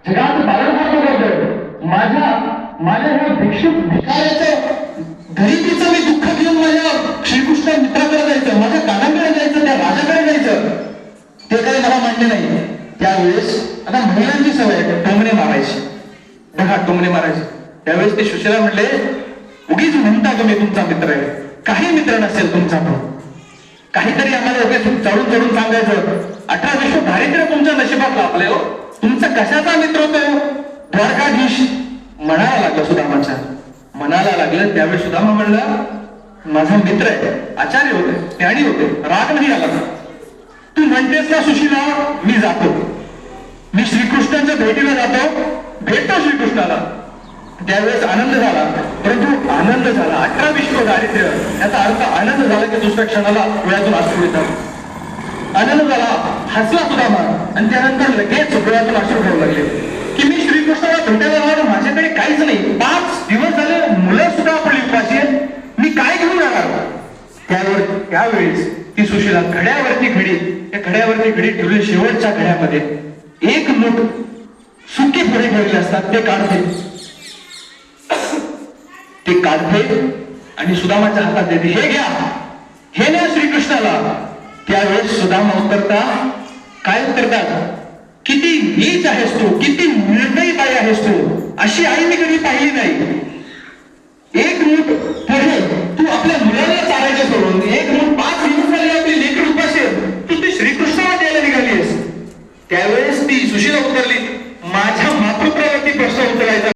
जगात बाळगतो करतोय. माझ्या ह्या भिकाऱ्याचं गरिबीचं मी दुःख घेऊन माझ्या श्रीकृष्ण मित्राकडे जायचं, माझ्या कानाकडे जायचं, त्या राजाकडे जायचं, ते काही मला मान्य नाही. त्यावेळेस आता महिलांची सवय आहे टोमणे मारायची, बघा टोमणे मारायचे. त्यावेळेस ते सुशीला म्हणले, उगीच म्हणता तुम्ही तुमचा मित्र आहे, काही मित्र नसेल तुमचा तो. काहीतरी आम्हाला उगीच चढून चढून सांगायचं. 18 विश्व दारिद्र्य तुमच्या नशिबात लाभले हो, तुमचा कशाचा मित्र होतो? द्वारकाधीश म्हणायला लागला सुदामाच्या, म्हणायला लागलं. त्यावेळेस सुदामा म्हणला, माझा मित्र आहे, आचार्य होते, ज्ञानी होते, राग नाही आला. तू म्हणतेस ना सुशीला, मी जातो, मी श्रीकृष्णांच्या भेटीला जातो, भेटतो श्रीकृष्णाला. त्यावेळेस आनंद झाला, परंतु आनंद झाला 18 विश्व दारिद्र्य, याचा अर्थ आनंद झाला की दुसऱ्या क्षणाला डोळ्यातून अश्रू येतात. आनंद झाला, हसला सुदामा, आणि त्यानंतर लगेच डोळ्यातून अश्रू घ्यावं लागले की मी श्रीकृष्णाला भेटायला जाणार, माझ्याकडे काहीच नाही, 5 दिवस झाले मुलं सुद्धा आपली उपाशी आहेत, मी काय घेऊन जाणार? त्यावेळेस ती सुशीला घड्यावरती घडी, त्या घड्यावरती घडी ठेवली. शेवटच्या घड्यामध्ये एक मूठ सुके फळे ठेवले असतात, ते काढते आणि सुदामाच्या हातात देते, हे घ्या, हे न्या श्रीकृष्णाला. त्यावेळेस सुदामा उत्तरता, काय उत्तरतात? किती नीच आहेस तू, किती निर्दयी बाई आहेस तू, अशी आई मी कधी पाहिली नाही. एक मूठ पोहे तू आपल्या मुलाला चारायचे सोडून, एक मूठ 5 दिवस झाले आपली लेकरू उपाशी, तू ती श्रीकृष्णाला द्यायला निघालीस. त्यावेळेस ती सुशीला उत्तरली,